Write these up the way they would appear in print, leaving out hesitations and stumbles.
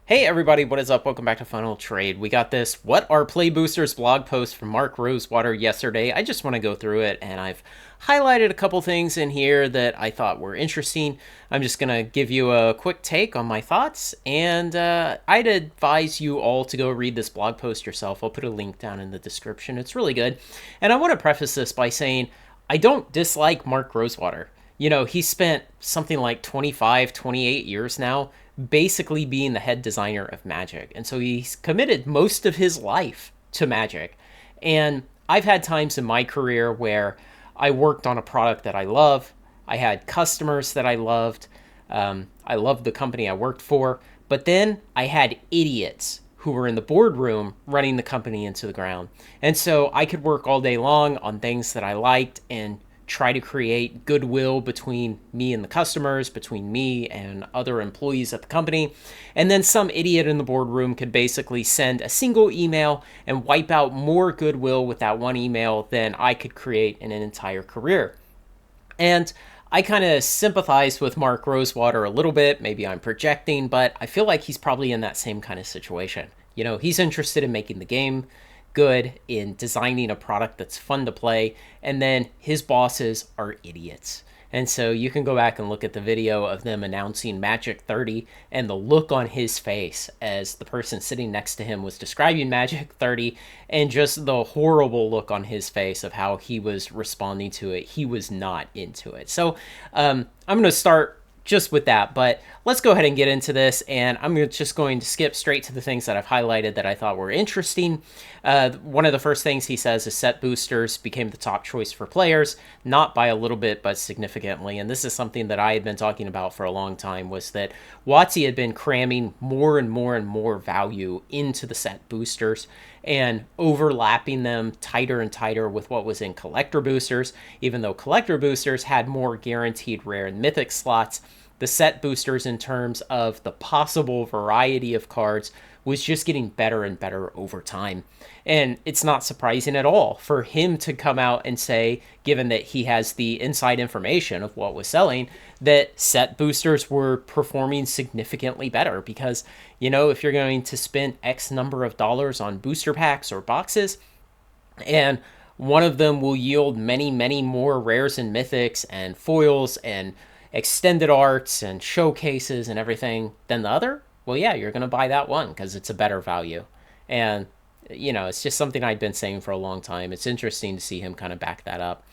Hey everybody, what is up? Welcome back to Final Trade. We got this What Are Play Boosters blog post from Mark Rosewater yesterday. I just want to go through it, and I've highlighted a couple things in here that I thought were interesting. I'm just going to give you a quick take on my thoughts, and I'd advise you all to go read this blog post yourself. I'll put a link down in the description. It's really good. And I want to preface this by saying I don't dislike Mark Rosewater. You know, he spent something like 25, 28 years now basically being the head designer of Magic. And so he's committed most of his life to Magic. And I've had times in my career where I worked on a product that I love. I had customers that I loved. I loved the company I worked for. But then I had idiots who were in the boardroom running the company into the ground. And so I could work all day long on things that I liked and try to create goodwill between me and the customers, between me and other employees at the company. And then some idiot in the boardroom could basically send a single email and wipe out more goodwill with that one email than I could create in an entire career. And I kind of sympathize with Mark Rosewater a little bit. Maybe I'm projecting, but I feel like he's probably in that same kind of situation. You know, he's interested in making the game good, in designing a product that's fun to play, and then his bosses are idiots. And so you can go back and look at the video of them announcing Magic 30 and the look on his face as the person sitting next to him was describing Magic 30, and just the horrible look on his face of how he was responding to it. He was not into it. So I'm going to start just with that, but let's go ahead and get into this, and I'm just going to skip straight to the things that I've highlighted that I thought were interesting. One of the first things he says is set boosters became the top choice for players, not by a little bit, but significantly. And this is something that I had been talking about for a long time, was that WotC had been cramming more and more and more value into the set boosters and overlapping them tighter and tighter with what was in collector boosters. Even though collector boosters had more guaranteed rare and mythic slots, the set boosters, in terms of the possible variety of cards, was just getting better and better over time. And it's not surprising at all for him to come out and say, given that he has the inside information of what was selling, that set boosters were performing significantly better. Because, you know, if you're going to spend X number of dollars on booster packs or boxes, and one of them will yield many, many more rares and mythics and foils and extended arts and showcases and everything than the other, well, yeah, you're going to buy that one because it's a better value. And, you know, it's just something I've been saying for a long time. It's interesting to see him kind of back that up.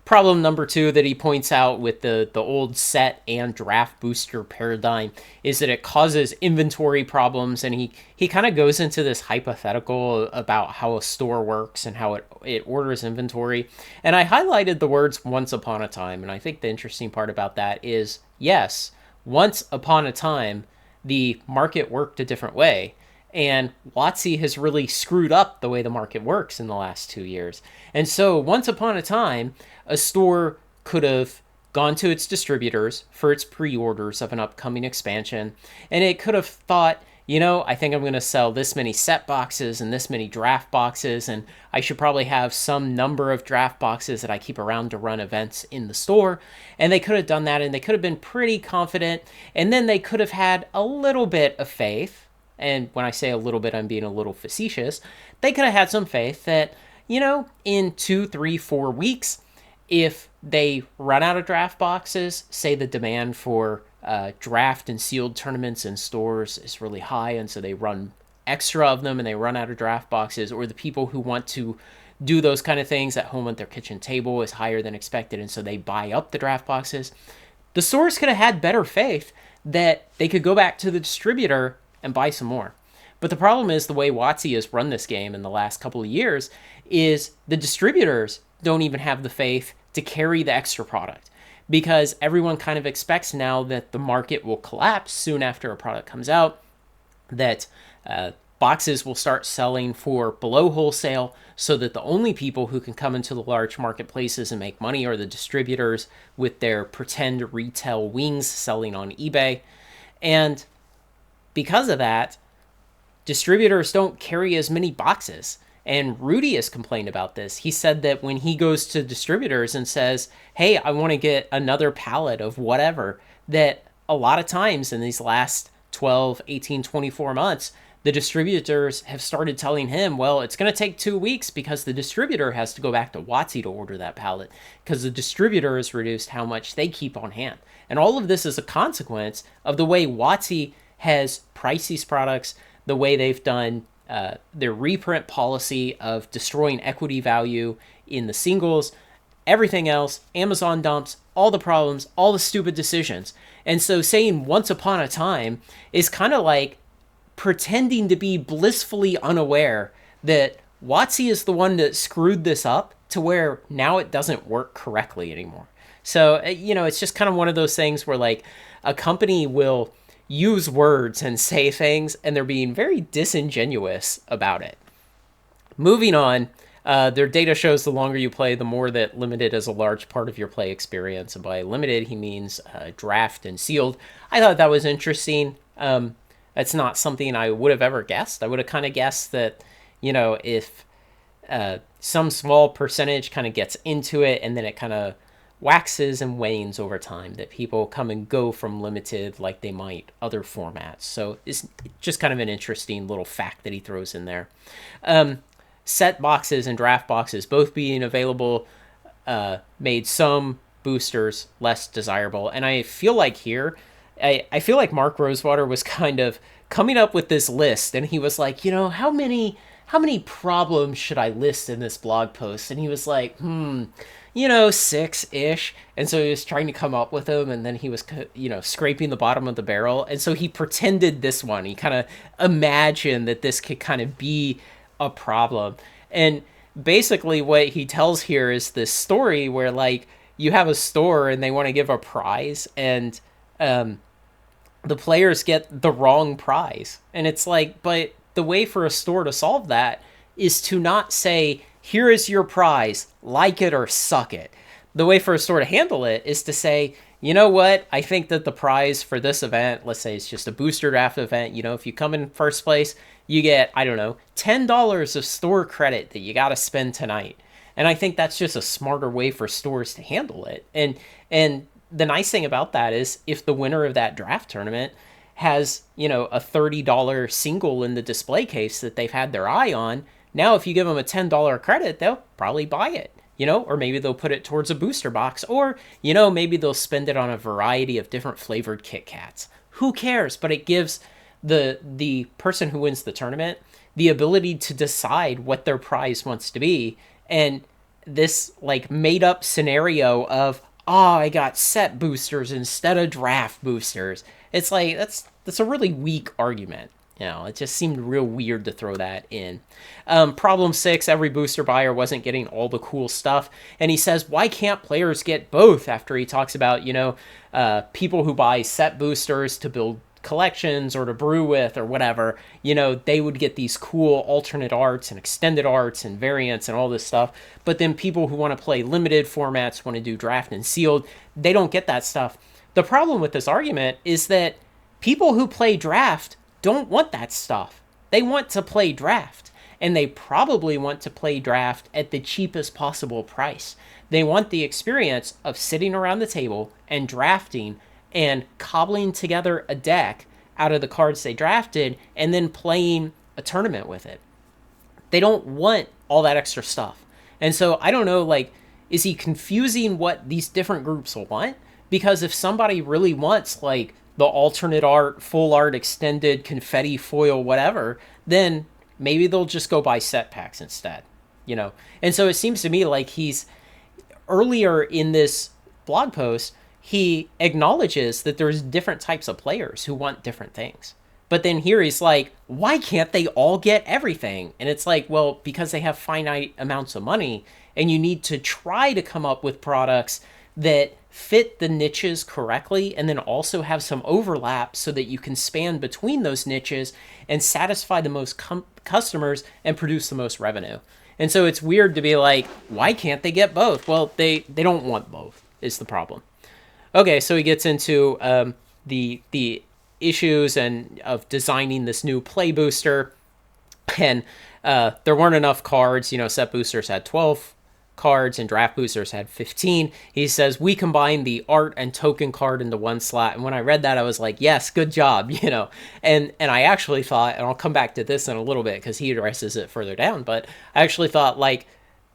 Problem number two that he points out with the old set and draft booster paradigm is that it causes inventory problems, and he kind of goes into this hypothetical about how a store works and how it orders inventory. And I highlighted the words once upon a time, and I think the interesting part about that is, yes, once upon a time, the market worked a different way. And WotC has really screwed up the way the market works in the last 2 years. And so once upon a time, a store could have gone to its distributors for its pre-orders of an upcoming expansion, and it could have thought, you know, I think I'm going to sell this many set boxes and this many draft boxes, and I should probably have some number of draft boxes that I keep around to run events in the store. And they could have done that, and they could have been pretty confident, and then they could have had a little bit of faith. And when I say a little bit, I'm being a little facetious. They could have had some faith that, you know, in 2, 3, 4 weeks, if they run out of draft boxes, say the demand for draft and sealed tournaments in stores is really high, and so they run extra of them and they run out of draft boxes, or the people who want to do those kind of things at home at their kitchen table is higher than expected, and so they buy up the draft boxes, the stores could have had better faith that they could go back to the distributor and buy some more. But the problem is the way WotC has run this game in the last couple of years is the distributors don't even have the faith to carry the extra product, because everyone kind of expects now that the market will collapse soon after a product comes out, that boxes will start selling for below wholesale, so that the only people who can come into the large marketplaces and make money are the distributors with their pretend retail wings selling on eBay. And because of that, distributors don't carry as many boxes. And Rudy has complained about this. He said that when he goes to distributors and says, hey, I want to get another pallet of whatever, that a lot of times in these last 12, 18, 24 months, the distributors have started telling him, well, it's going to take 2 weeks because the distributor has to go back to WotC to order that pallet because the distributor has reduced how much they keep on hand. And all of this is a consequence of the way WotC has priced these products, the way they've done their reprint policy of destroying equity value in the singles, everything else, Amazon dumps, all the problems, all the stupid decisions. And so saying once upon a time is kind of like pretending to be blissfully unaware that WotC is the one that screwed this up to where now it doesn't work correctly anymore. So, it's just kind of one of those things where like a company will use words and say things and they're being very disingenuous about it. Moving on, their data shows the longer you play, the more that limited is a large part of your play experience. And by limited, he means draft and sealed. I thought that was interesting. That's not something I would have ever guessed. I would have kind of guessed that, if some small percentage kind of gets into it and then it kind of waxes and wanes over time, that people come and go from limited like they might other formats. So it's just kind of an interesting little fact that he throws in there. Set boxes and draft boxes both being available made some boosters less desirable. And I feel like here, I feel like Mark Rosewater was kind of coming up with this list, and he was like, how many problems should I list in this blog post? And he was like, 6-ish. And so he was trying to come up with them, and then he was, scraping the bottom of the barrel. And so he pretended this one. He kind of imagined that this could kind of be a problem. And basically what he tells here is this story where like you have a store and they want to give a prize, and the players get the wrong prize. And it's like, but the way for a store to solve that is to not say, here is your prize, like it or suck it. The way for a store to handle it is to say, you know what, I think that the prize for this event, let's say it's just a booster draft event, if you come in first place, you get, I don't know, $10 of store credit that you got to spend tonight. And I think that's just a smarter way for stores to handle it. And the nice thing about that is if the winner of that draft tournament has, a $30 single in the display case that they've had their eye on, now if you give them a $10 credit, they'll probably buy it. Or maybe they'll put it towards a booster box, or, maybe they'll spend it on a variety of different flavored Kit Kats. Who cares? But it gives the person who wins the tournament the ability to decide what their prize wants to be. And this like made up scenario of, I got set boosters instead of draft boosters. It's like, that's a really weak argument. It just seemed real weird to throw that in. Problem 6, every booster buyer wasn't getting all the cool stuff. And he says, why can't players get both? After he talks about, people who buy set boosters to build collections or to brew with or whatever, they would get these cool alternate arts and extended arts and variants and all this stuff. But then people who want to play limited formats, want to do draft and sealed, they don't get that stuff. The problem with this argument is that people who play draft don't want that stuff. They want to play draft, and they probably want to play draft at the cheapest possible price. They want the experience of sitting around the table and drafting and cobbling together a deck out of the cards they drafted and then playing a tournament with it. They don't want all that extra stuff. And so I don't know, like, is he confusing what these different groups will want? Because if somebody really wants, like, the alternate art, full art, extended, confetti, foil, whatever, then maybe they'll just go buy set packs instead, And so it seems to me like he's, earlier in this blog post, he acknowledges that there's different types of players who want different things. But then here he's like, why can't they all get everything? And it's like, well, because they have finite amounts of money, and you need to try to come up with products that fit the niches correctly and then also have some overlap so that you can span between those niches and satisfy the most customers and produce the most revenue. And so it's weird to be like, why can't they get both? Well, they don't want both is the problem. Okay, so he gets into the issues and of designing this new play booster, and there weren't enough cards. Set boosters had 12 cards and draft boosters had 15. He says we combined the art and token card into one slot. And when I read that, I was like, yes, good job, And I actually thought, and I'll come back to this in a little bit because he addresses it further down, but I actually thought, like,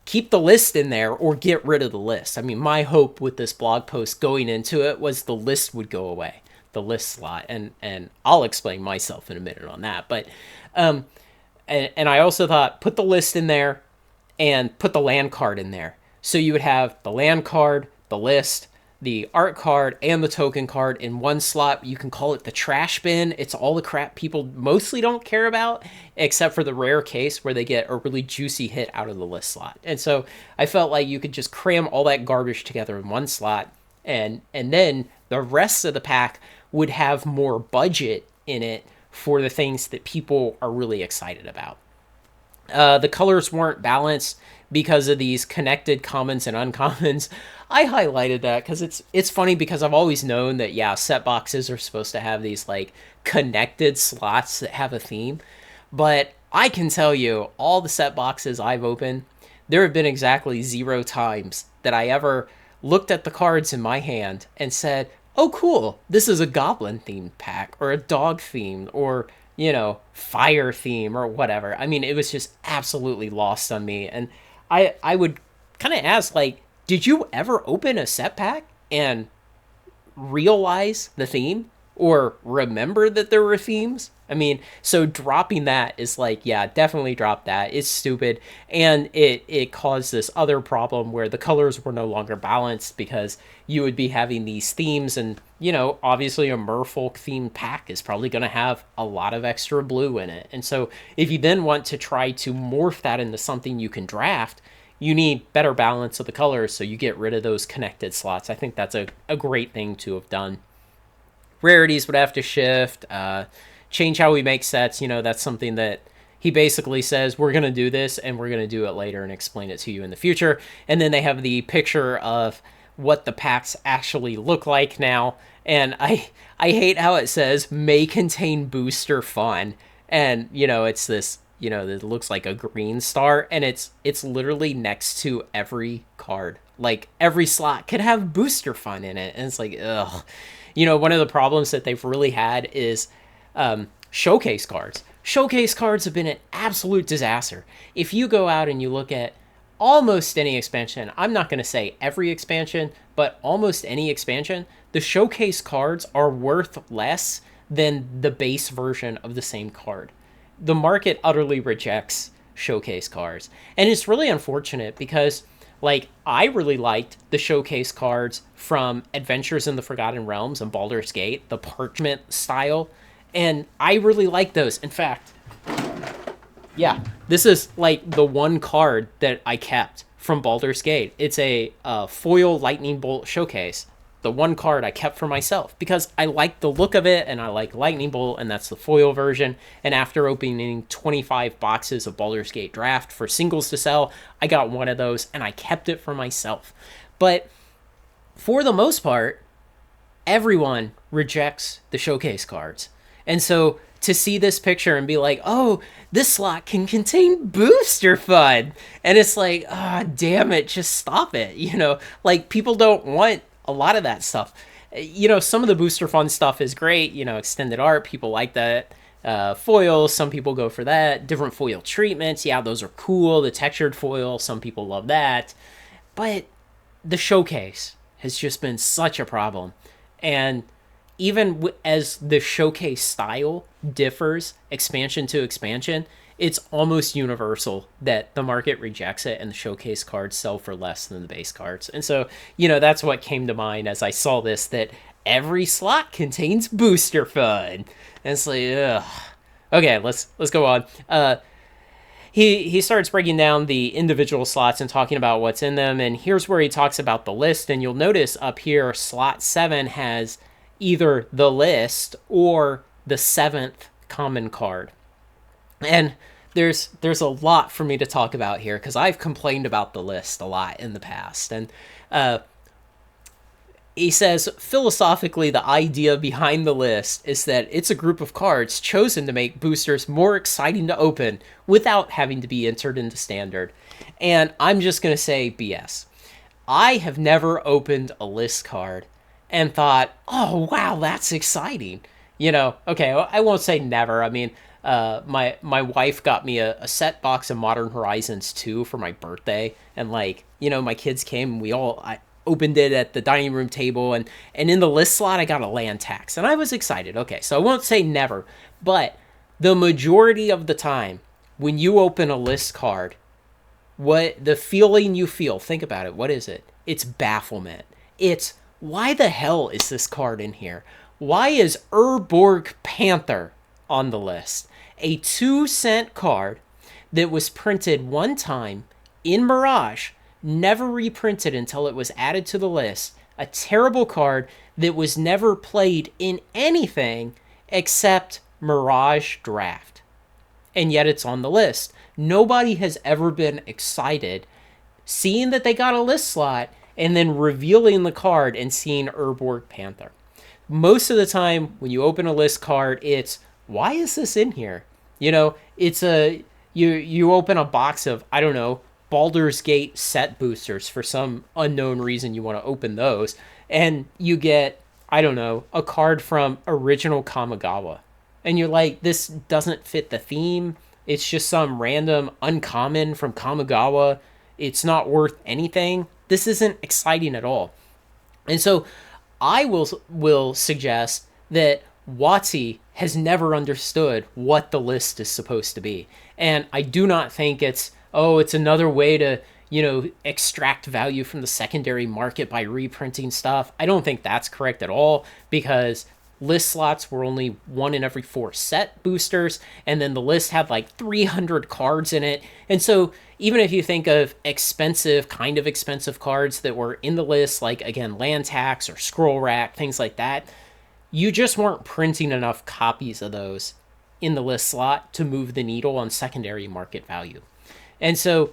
keep the list in there or get rid of the list. I mean, my hope with this blog post going into it was the list would go away, the list slot, and I'll explain myself in a minute on that. But and I also thought put the list in there and put the land card in there. So you would have the land card, the list, the art card, and the token card in one slot. You can call it the trash bin. It's all the crap people mostly don't care about, except for the rare case where they get a really juicy hit out of the list slot. And so I felt like you could just cram all that garbage together in one slot, and then the rest of the pack would have more budget in it for the things that people are really excited about. The colors weren't balanced because of these connected commons and uncommons. I highlighted that because it's funny because I've always known that, yeah, set boxes are supposed to have these like connected slots that have a theme. But I can tell you, all the set boxes I've opened, there have been exactly 0 times that I ever looked at the cards in my hand and said, oh, cool, this is a goblin themed pack or a dog themed or, fire theme or whatever. I mean, it was just absolutely lost on me. And I would kind of ask, like, did you ever open a set pack and realize the theme or remember that there were themes? I mean, so dropping that is like, yeah, definitely drop that. It's stupid. And it caused this other problem where the colors were no longer balanced because you would be having these themes and, obviously a merfolk themed pack is probably going to have a lot of extra blue in it. And so if you then want to try to morph that into something you can draft, you need better balance of the colors so you get rid of those connected slots. I think that's a great thing to have done. Rarities would have to shift, change how we make sets. That's something that he basically says, we're going to do this and we're going to do it later and explain it to you in the future. And then they have the picture of what the packs actually look like now. And I hate how it says may contain booster fun. And, it's this, that looks like a green star, and it's literally next to every card. Like, every slot could have booster fun in it. And it's like, ugh. One of the problems that they've really had is showcase cards. Showcase cards have been an absolute disaster. If you go out and you look at almost any expansion, I'm not going to say every expansion, but almost any expansion, the showcase cards are worth less than the base version of the same card. The market utterly rejects showcase cards. And it's really unfortunate because, like, I really liked the showcase cards from Adventures in the Forgotten Realms and Baldur's Gate, the parchment style. And I really like those. In fact, yeah, this is like the one card that I kept from Baldur's Gate. It's a foil lightning bolt showcase. The one card I kept for myself because I like the look of it and I like lightning bolt, and that's the foil version. And after opening 25 boxes of Baldur's Gate Draft for singles to sell, I got one of those and I kept it for myself. But for the most part, everyone rejects the showcase cards. And so to see this picture and be like, oh, this slot can contain booster fun. And it's like, damn it, just stop it. Like, people don't want a lot of that stuff. Some of the booster fun stuff is great. Extended art, people like that. Foils, some people go for that. Different foil treatments, yeah, those are cool. The textured foil, some people love that. But the showcase has just been such a problem. And even as the showcase style differs expansion to expansion, it's almost universal that the market rejects it and the showcase cards sell for less than the base cards. And so, that's what came to mind as I saw this, that every slot contains booster fun. And it's like, ugh. Okay, let's go on. He starts breaking down the individual slots and talking about what's in them. And here's where he talks about the list. And you'll notice up here, slot 7 has either the list or the 7th common card. And there's a lot for me to talk about here because I've complained about the list a lot in the past. And He says, philosophically, the idea behind the list is that it's a group of cards chosen to make boosters more exciting to open without having to be entered into standard. And I'm just going to say BS. I have never opened a list card and thought, oh, wow, that's exciting. Okay, I won't say never. I mean, my wife got me a set box of Modern Horizons 2 for my birthday, and my kids came and I opened it at the dining room table, and in the list slot I got a land tax, and I was excited. Okay, so I won't say never, but the majority of the time when you open a list card, what the feeling you feel, think about it, what is it? It's bafflement. It's, why the hell is this card in here? Why is Urborg Panther on the list? A 2-cent card that was printed one time in Mirage, never reprinted until it was added to the list. A terrible card that was never played in anything except Mirage Draft. And yet it's on the list. Nobody has ever been excited seeing that they got a list slot and then revealing the card and seeing Urborg Panther. Most of the time when you open a list card, it's, why is this in here? It's you open a box of, I don't know, Baldur's Gate set boosters for some unknown reason, you want to open those, and you get, I don't know, a card from original Kamigawa. And you're like, this doesn't fit the theme. It's just some random uncommon from Kamigawa. It's not worth anything. This isn't exciting at all. And so I will suggest that WotC has never understood what the list is supposed to be. And I do not think it's another way to, extract value from the secondary market by reprinting stuff. I don't think that's correct at all, because list slots were only 1 in every 4 set boosters, and then the list had like 300 cards in it. And so even if you think of kind of expensive cards that were in the list, like, again, Land Tax or Scroll Rack, things like that, you just weren't printing enough copies of those in the list slot to move the needle on secondary market value. And so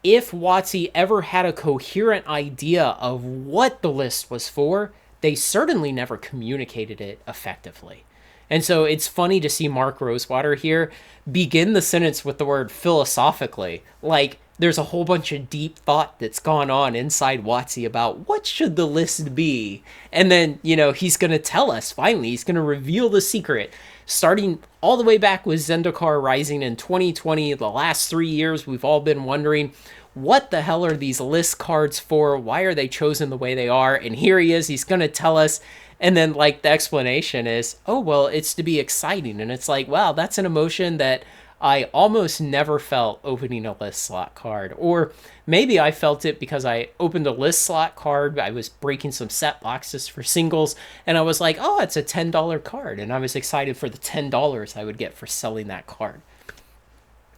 if WotC ever had a coherent idea of what the list was for, they certainly never communicated it effectively. And so it's funny to see Mark Rosewater here begin the sentence with the word philosophically. Like, there's a whole bunch of deep thought that's gone on inside WotC about what should the list be. And then, he's going to tell us, finally, he's going to reveal the secret. Starting all the way back with Zendikar Rising in 2020, the last 3 years, we've all been wondering, what the hell are these list cards for? Why are they chosen the way they are? And here he is, he's going to tell us. And then, the explanation is, oh, well, it's to be exciting. And it's like, wow, that's an emotion that I almost never felt opening a list slot card. Or maybe I felt it because I opened a list slot card. I was breaking some set boxes for singles, and I was like, oh, it's a $10 card. And I was excited for the $10 I would get for selling that card.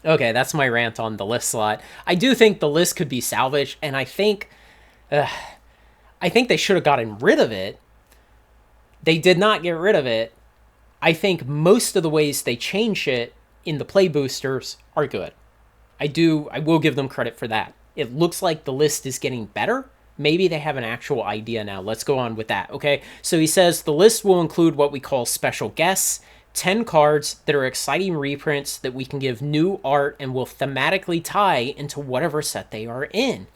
Okay, that's my rant on the list slot. I do think the list could be salvaged, and I think they should have gotten rid of it. They did not get rid of it. I think most of the ways they change it in the play boosters are good. I will give them credit for that. It looks like the list is getting better. Maybe they have an actual idea now. Let's go on with that, okay? So he says the list will include what we call special guests, 10 cards that are exciting reprints that we can give new art and will thematically tie into whatever set they are in.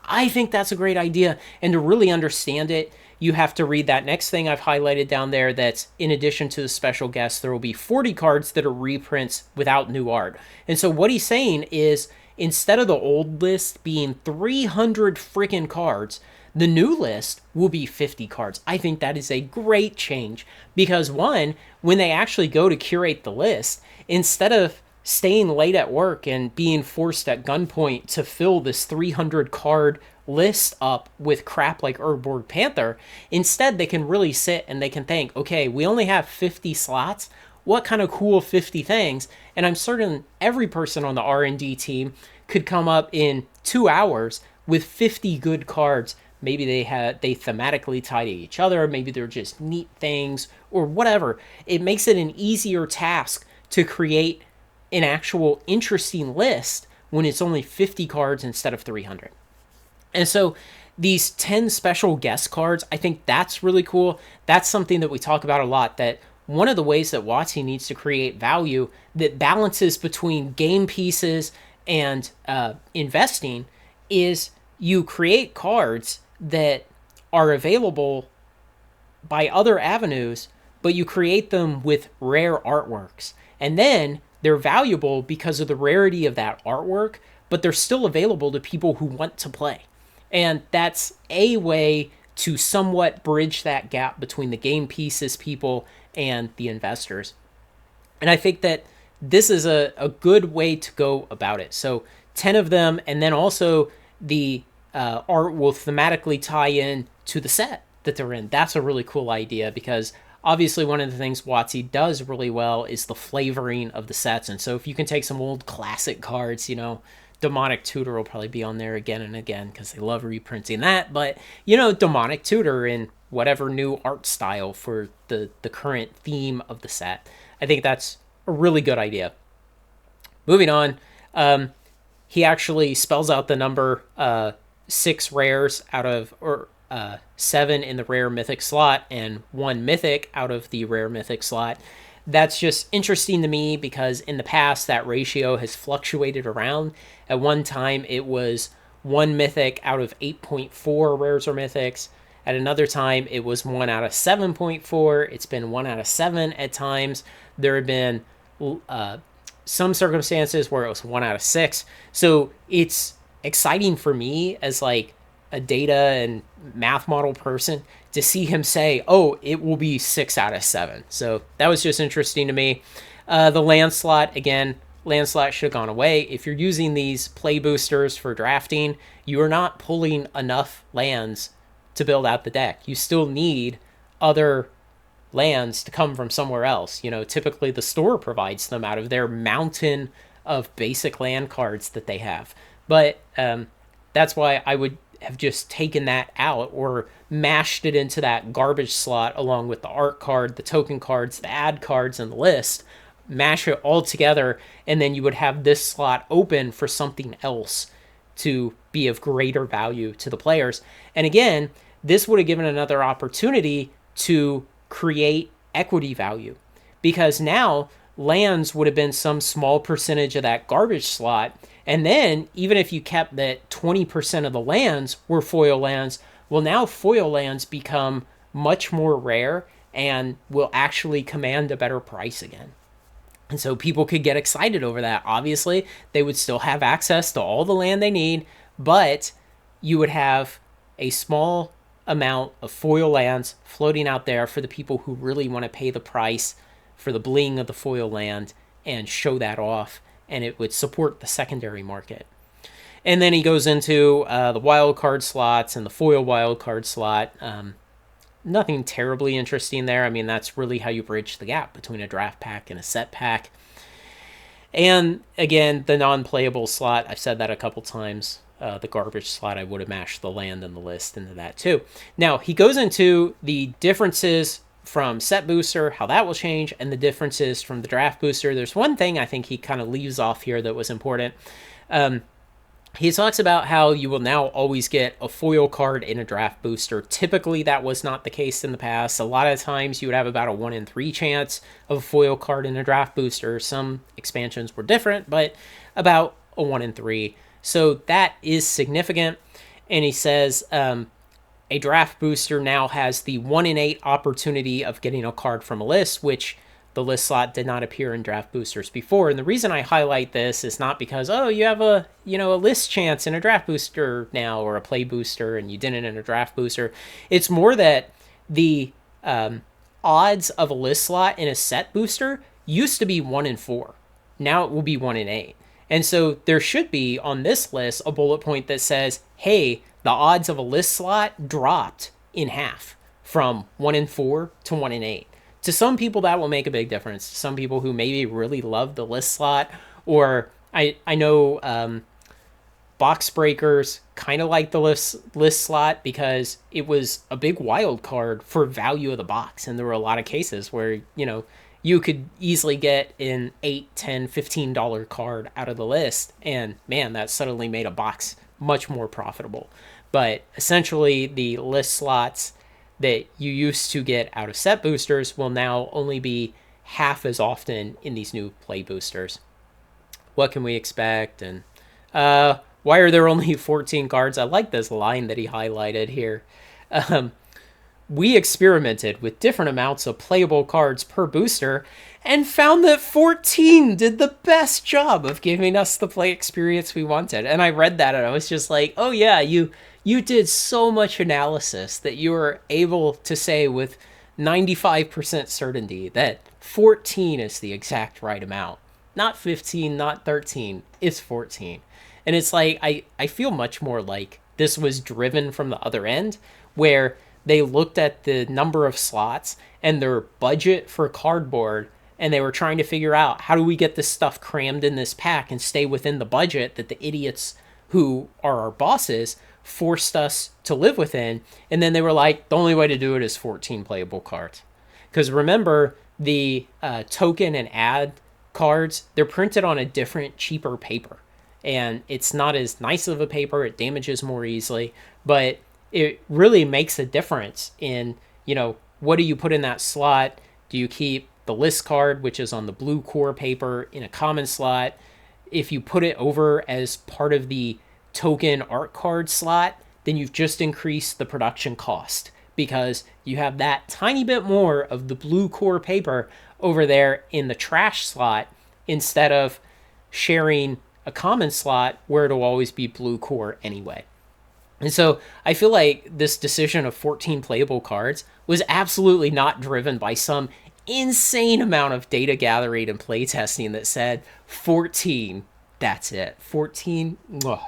I think that's a great idea, and to really understand it, you have to read that next thing I've highlighted down there. That's in addition to the special guests, there will be 40 cards that are reprints without new art. And so what he's saying is, instead of the old list being 300 freaking cards, the new list will be 50 cards. I think that is a great change because, one, when they actually go to curate the list, instead of staying late at work and being forced at gunpoint to fill this 300 card list up with crap like Urborg Panther, instead they can really sit and they can think, okay, we only have 50 slots. What kind of cool 50 things? And I'm certain every person on the R&D team could come up in 2 hours with 50 good cards. Maybe they thematically tie to each other. Maybe they're just neat things or whatever. It makes it an easier task to create an actual interesting list when it's only 50 cards instead of 300. And so these 10 special guest cards, I think that's really cool. That's something that we talk about a lot, that one of the ways that WotC needs to create value that balances between game pieces and investing is you create cards that are available by other avenues, but you create them with rare artworks. And then they're valuable because of the rarity of that artwork, but they're still available to people who want to play. And that's a way to somewhat bridge that gap between the game pieces people and the investors. And I think that this is a good way to go about it. So 10 of them, and then also the art will thematically tie in to the set that they're in. That's a really cool idea because obviously one of the things WotC does really well is the flavoring of the sets. And so if you can take some old classic cards, Demonic Tutor will probably be on there again and again because they love reprinting that. But, Demonic Tutor in whatever new art style for the current theme of the set. I think that's a really good idea. Moving on, he actually spells out the number 6 rares out of, or 7 in the rare mythic slot and 1 mythic out of the rare mythic slot. That's just interesting to me because in the past that ratio has fluctuated around. At one time it was 1 mythic out of 8.4 rares or mythics. At another time it was 1 out of 7.4. It's been 1 out of 7 at times. There have been some circumstances where it was 1 out of 6. So it's exciting for me as like a data and math model person to see him say, oh, it will be 6 out of 7. So that was just interesting to me. The land slot, again, land slot should have gone away. If you're using these play boosters for drafting, you are not pulling enough lands to build out the deck. You still need other lands to come from somewhere else. Typically the store provides them out of their mountain of basic land cards that they have. But that's why I would have just taken that out or mashed it into that garbage slot along with the art card, the token cards, the ad cards, and the list. Mash it all together, and then you would have this slot open for something else to be of greater value to the players. And again, this would have given another opportunity to create equity value because now lands would have been some small percentage of that garbage slot. And then even if you kept that 20% of the lands were foil lands, well, now foil lands become much more rare and will actually command a better price again. And so people could get excited over that. Obviously, they would still have access to all the land they need, but you would have a small amount of foil lands floating out there for the people who really want to pay the price for the bling of the foil land and show that off, and it would support the secondary market. And then he goes into the wild card slots and the foil wild card slot. Nothing terribly interesting there. I mean, that's really how you bridge the gap between a draft pack and a set pack. And again, the non-playable slot, I've said that a couple times. The garbage slot, I would have mashed the land and the list into that too. Now, he goes into the differences from set booster, how that will change, and the differences from the draft booster. There's one thing I think he kind of leaves off here that was important. He talks about how you will now always get a foil card in a draft booster. Typically, that was not the case in the past. A lot of times, you would have about a 1 in 3 chance of a foil card in a draft booster. Some expansions were different, but about a 1 in 3. So that is significant. And he says a draft booster now has the 1 in 8 opportunity of getting a card from a list, which the list slot did not appear in draft boosters before. And the reason I highlight this is not because, oh, you have a list chance in a draft booster now or a play booster and you didn't in a draft booster. It's more that the odds of a list slot in a set booster used to be 1 in 4. Now it will be 1 in 8. And so there should be on this list a bullet point that says, hey, the odds of a list slot dropped in half from 1 in 4 to 1 in 8. To some people, that will make a big difference. To some people who maybe really love the list slot, or I know box breakers kind of like the list slot because it was a big wild card for value of the box. And there were a lot of cases where, you could easily get an $8, $10, $15 card out of the list. And man, that suddenly made a box much more profitable. But essentially, the list slots that you used to get out of set boosters will now only be half as often in these new play boosters. What can we expect? And why are there only 14 cards? I like this line that he highlighted here. We experimented with different amounts of playable cards per booster and found that 14 did the best job of giving us the play experience we wanted. And I read that and I was just like, oh yeah, you did so much analysis that you were able to say with 95% certainty that 14 is the exact right amount. Not 15, not 13, it's 14. And it's like, I feel much more like this was driven from the other end, where they looked at the number of slots and their budget for cardboard, and they were trying to figure out, how do we get this stuff crammed in this pack and stay within the budget that the idiots who are our bosses forced us to live within. And then they were like, the only way to do it is 14 playable cards. Because remember, the token and ad cards, they're printed on a different, cheaper paper. And it's not as nice of a paper, it damages more easily, but it really makes a difference in, what do you put in that slot? Do you keep the list card, which is on the blue core paper, in a common slot? If you put it over as part of the token art card slot, then you've just increased the production cost, because you have that tiny bit more of the blue core paper over there in the trash slot, instead of sharing a common slot where it'll always be blue core anyway. And so I feel like this decision of 14 playable cards was absolutely not driven by some insane amount of data gathering and playtesting that said 14, that's it. 14,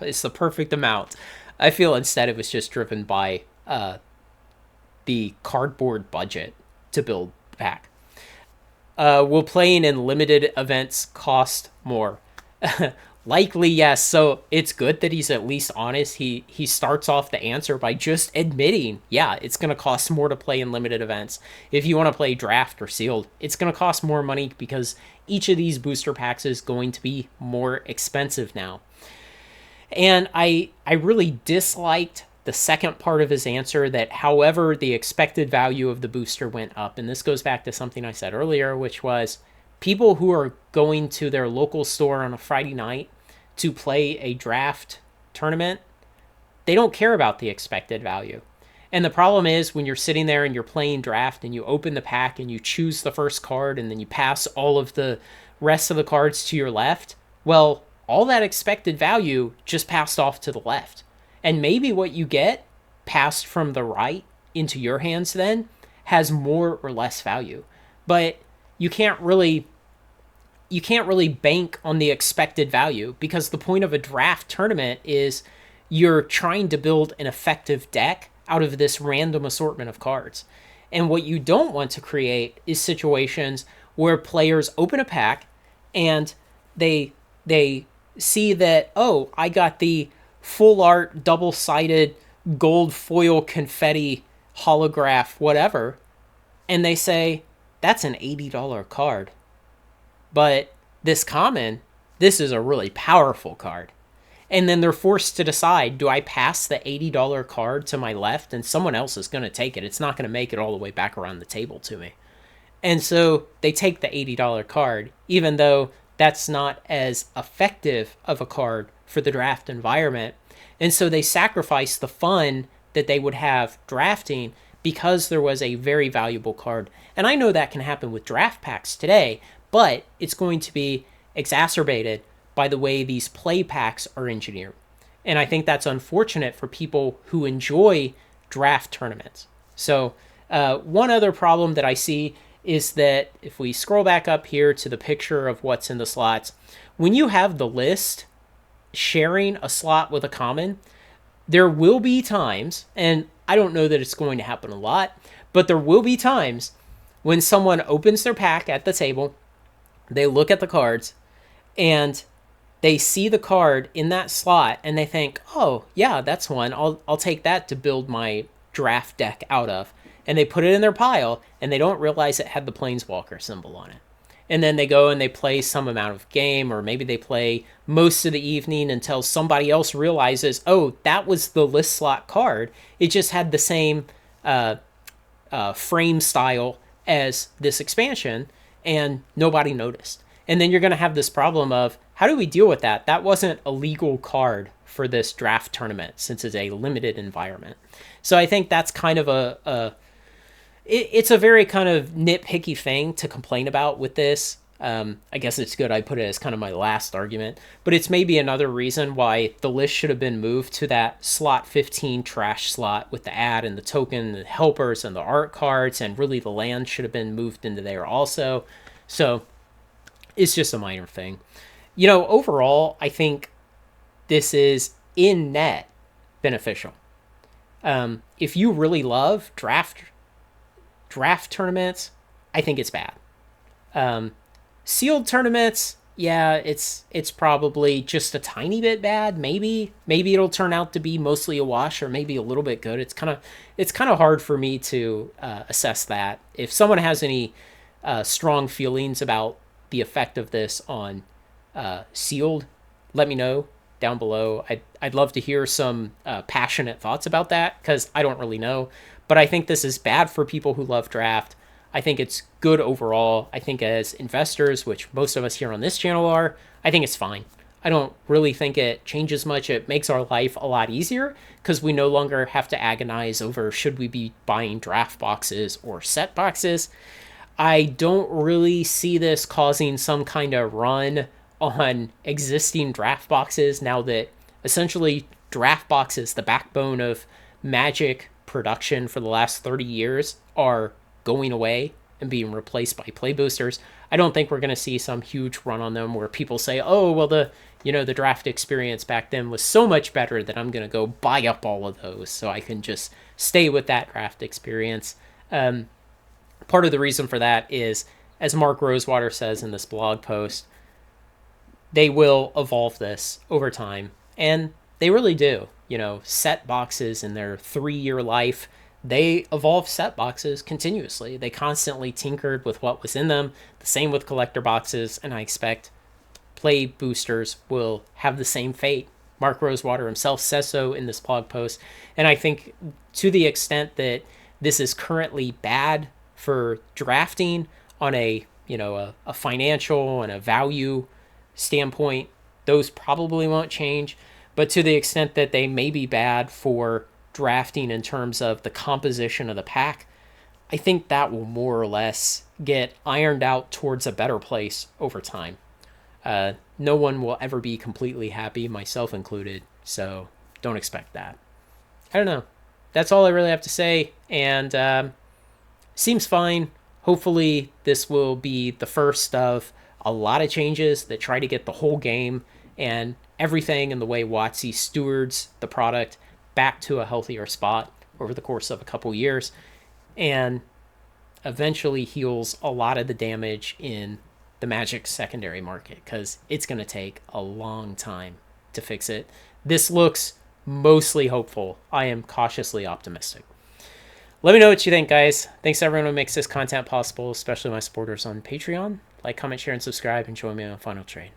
it's the perfect amount. I feel instead it was just driven by the cardboard budget to build the pack. Will playing in limited events cost more? Likely, yes. So it's good that he's at least honest. He starts off the answer by just admitting, yeah, it's going to cost more to play in limited events. If you want to play draft or sealed, it's going to cost more money because each of these booster packs is going to be more expensive now. And I really disliked the second part of his answer, that however the expected value of the booster went up. And this goes back to something I said earlier, which was, people who are going to their local store on a Friday night to play a draft tournament, they don't care about the expected value. And the problem is, when you're sitting there and you're playing draft and you open the pack and you choose the first card and then you pass all of the rest of the cards to your left, well, all that expected value just passed off to the left. And maybe what you get passed from the right into your hands then has more or less value. But you can't really bank on the expected value, because the point of a draft tournament is you're trying to build an effective deck out of this random assortment of cards. And what you don't want to create is situations where players open a pack and they see that, oh, I got the full art double-sided gold foil confetti holograph whatever, and they say, that's an $80 card. But this common, this is a really powerful card. And then they're forced to decide, do I pass the $80 card to my left? And someone else is going to take it. It's not going to make it all the way back around the table to me. And so they take the $80 card, even though that's not as effective of a card for the draft environment. And so they sacrifice the fun that they would have drafting because there was a very valuable card. And I know that can happen with draft packs today, but it's going to be exacerbated by the way these play packs are engineered. And I think that's unfortunate for people who enjoy draft tournaments. So one other problem that I see is that if we scroll back up here to the picture of what's in the slots, when you have the list sharing a slot with a common, there will be times, and I don't know that it's going to happen a lot, but there will be times when someone opens their pack at the table, they look at the cards, and they see the card in that slot, and they think, oh, yeah, that's one. I'll take that to build my draft deck out of. And they put it in their pile, and they don't realize it had the Planeswalker symbol on it. and then they go and they play some amount of game, or maybe they play most of the evening until somebody else realizes, oh, that was the list slot card. It just had the same frame style as this expansion, and nobody noticed. And then you're going to have this problem of, how do we deal with that? That wasn't a legal card for this draft tournament since it's a limited environment. So I think that's kind of it's a very kind of nitpicky thing to complain about with this. I guess it's good I put it as kind of my last argument, but it's maybe another reason why the list should have been moved to that slot 15 trash slot with the ad and the token, the helpers and the art cards, and really the land should have been moved into there also. So it's just a minor thing. Overall, I think this is in net beneficial. If you really love draft tournaments, I think it's bad. Sealed tournaments, yeah, it's probably just a tiny bit bad. Maybe it'll turn out to be mostly a wash, or maybe a little bit good. It's kind of hard for me to assess that. If someone has any strong feelings about the effect of this on sealed, let me know down below. I'd love to hear some passionate thoughts about that, because I don't really know. But I think this is bad for people who love draft. I think it's good overall. I think as investors, which most of us here on this channel are, I think it's fine. I don't really think it changes much. It makes our life a lot easier because we no longer have to agonize over should we be buying draft boxes or set boxes. I don't really see this causing some kind of run on existing draft boxes now that essentially draft boxes, the backbone of Magic production for the last 30 years, are going away and being replaced by play boosters. I don't think we're going to see some huge run on them where people say, oh, well, the draft experience back then was so much better that I'm going to go buy up all of those so I can just stay with that draft experience. Part of the reason for that is, as Mark Rosewater says in this blog post, they will evolve this over time, and they really do. Set boxes in their 3-year life, they evolve set boxes continuously. They constantly tinkered with what was in them. The same with collector boxes, and I expect play boosters will have the same fate. Mark Rosewater himself says so in this blog post, and I think to the extent that this is currently bad for drafting on a financial and a value standpoint, those probably won't change. But to the extent that they may be bad for drafting in terms of the composition of the pack, I think that will more or less get ironed out towards a better place over time. No one will ever be completely happy, myself included, so don't expect that. I don't know. That's all I really have to say, and seems fine. Hopefully this will be the first of a lot of changes that try to get the whole game and everything in the way WotC stewards the product back to a healthier spot over the course of a couple years, and eventually heals a lot of the damage in the Magic secondary market, because it's going to take a long time to fix it. This looks mostly hopeful. I am cautiously optimistic. Let me know what you think, guys. Thanks to everyone who makes this content possible, especially my supporters on Patreon. Like, comment, share, and subscribe, and join me on Final Trade.